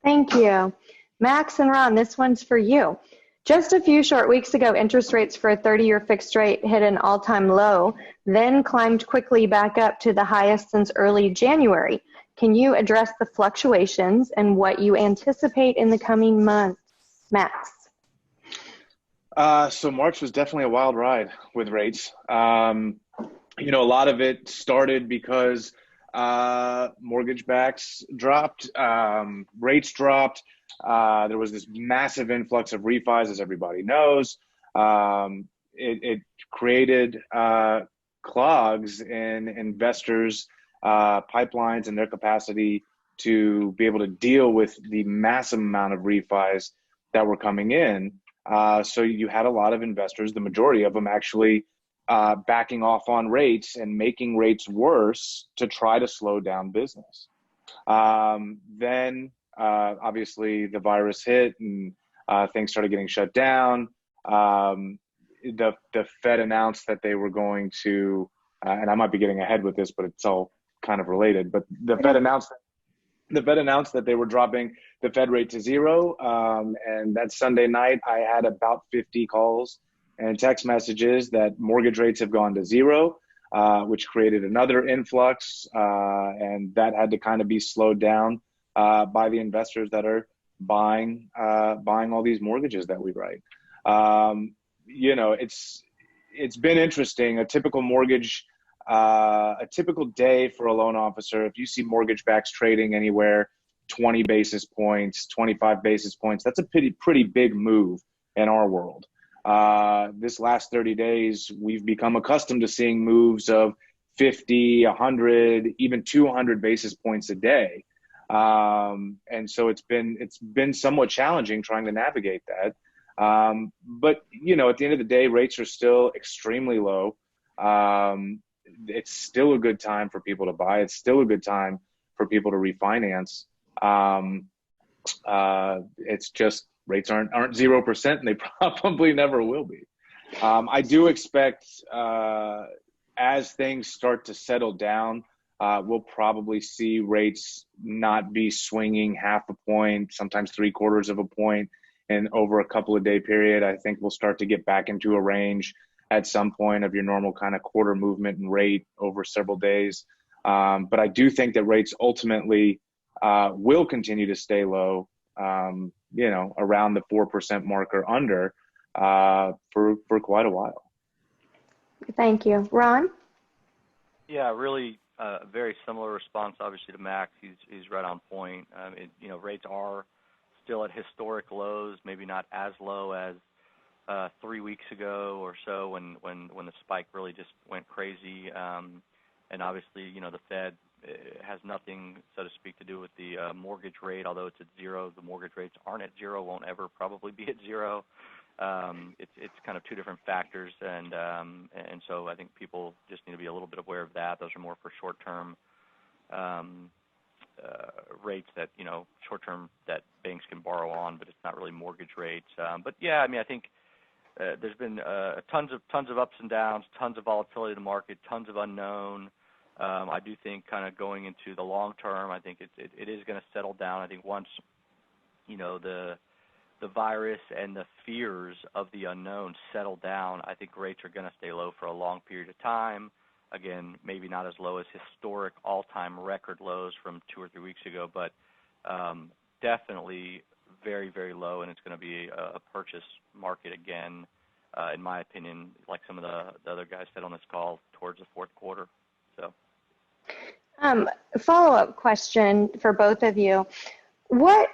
Thank you. Max and Ron, this one's for you. Just a few short weeks ago, interest rates for a 30-year fixed rate hit an all-time low, then climbed quickly back up to the highest since early January. Can you address the fluctuations and what you anticipate in the coming months? Max. So March was definitely a wild ride with rates. A lot of it started because mortgage backs dropped, rates dropped. There was this massive influx of refis, as everybody knows. It created clogs in investors' pipelines and their capacity to be able to deal with the massive amount of refis that were coming in. So you had a lot of investors, the majority of them actually backing off on rates and making rates worse to try to slow down business. Then obviously the virus hit and things started getting shut down. The Fed announced that they were going to, and I might be getting ahead with this, but it's all kind of related, but the Fed announced that they were dropping the Fed rate to zero. And that Sunday night, I had about 50 calls and text messages that mortgage rates have gone to zero, which created another influx. And that had to kind of be slowed down by the investors that are buying all these mortgages that we write. It's been interesting. A typical day for a loan officer, if you see mortgage backs trading anywhere 20 basis points, 25 basis points, that's a pretty big move in our world. This last 30 days, we've become accustomed to seeing moves of 50, 100, even 200 basis points a day. And so it's been somewhat challenging trying to navigate that. But, at the end of the day, rates are still extremely low. It's still a good time for people to buy. It's still a good time for people to refinance. It's just rates aren't 0%, and they probably never will be. I do expect as things start to settle down, we'll probably see rates not be swinging half a point, sometimes 3/4 of a point, and over a couple of day period. I think we'll start to get back into a range at some point of your normal kind of quarter movement and rate over several days. But I do think that rates ultimately will continue to stay low, around the 4% mark or under for quite a while. Thank you. Ron? Yeah, really very similar response, obviously, to Max. He's right on point. Rates are still at historic lows, maybe not as low as 3 weeks ago or so when the spike really just went crazy. And obviously, the Fed has nothing, so to speak, to do with the mortgage rate. Although it's at zero, the mortgage rates aren't at zero, won't ever probably be at zero. It's kind of two different factors, and so I think people just need to be a little bit aware of that. Those are more for short-term rates that, short-term that banks can borrow on, but it's not really mortgage rates. But yeah, I think there's been tons of ups and downs, tons of volatility in the market, tons of unknown. I do think kind of going into the long term, I think it is going to settle down. I think once, the virus and the fears of the unknown settle down, I think rates are going to stay low for a long period of time. Again, maybe not as low as historic all-time record lows from 2 or 3 weeks ago, but definitely very, very low, and it's going to be a purchase market again, in my opinion, like some of the other guys said on this call, towards the fourth quarter. So, follow-up question for both of you. What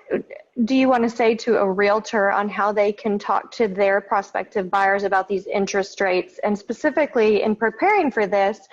do you want to say to a realtor on how they can talk to their prospective buyers about these interest rates? And specifically in preparing for this,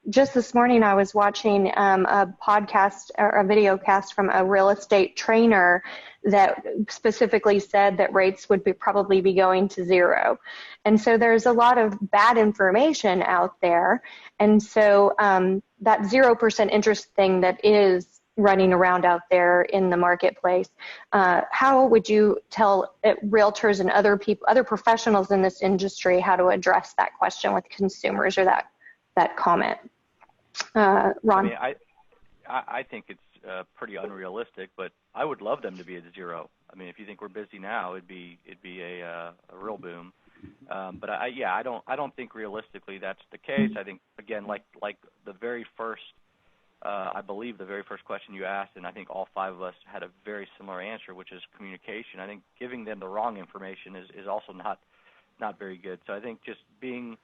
just this morning I was watching a podcast or a video cast from a real estate trainer that specifically said that rates would probably be going to zero. And so there's a lot of bad information out there. And so that 0% interest thing that is running around out there in the marketplace, how would you tell realtors and other people, other professionals in this industry, how to address that question with consumers or that comment? Ron? I think pretty unrealistic, but I would love them to be at zero. I mean, if you think we're busy now, it'd be a real boom. But I don't think realistically that's the case. I think, again, like the very first, I believe the very first question you asked, and I think all five of us had a very similar answer, which is communication. I think giving them the wrong information is also not very good. So I think just being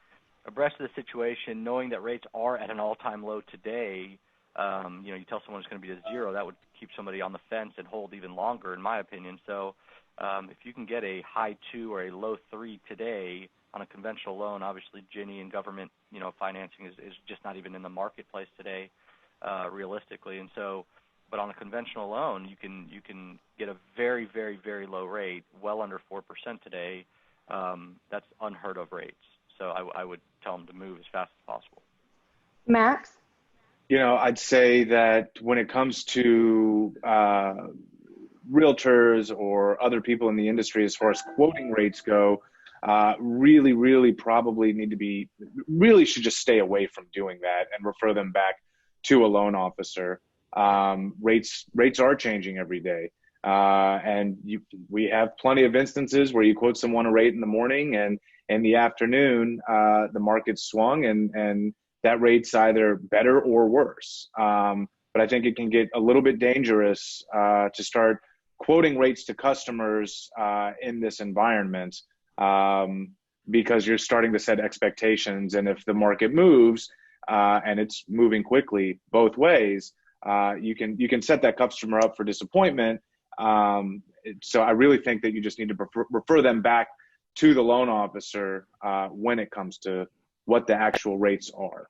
abreast of the situation, knowing that rates are at an all-time low today, you tell someone it's going to be at zero, that would keep somebody on the fence and hold even longer, in my opinion. So if you can get a high 2 or a low 3 today on a conventional loan, obviously Ginnie and government, financing is just not even in the marketplace today, realistically. And so, but on a conventional loan, you can get a very, very, very low rate, well under 4% today. That's unheard of rates. So I would tell them to move as fast as possible. Max? I'd say that when it comes to realtors or other people in the industry, as far as quoting rates go, really probably really should just stay away from doing that and refer them back to a loan officer. Rates are changing every day. And we have plenty of instances where you quote someone a rate in the morning, and in the afternoon, the market swung and that rate's either better or worse. But I think it can get a little bit dangerous to start quoting rates to customers in this environment, because you're starting to set expectations. And if the market moves, and it's moving quickly both ways, you can set that customer up for disappointment. So I really think that you just need to refer them back to the loan officer when it comes to what the actual rates are.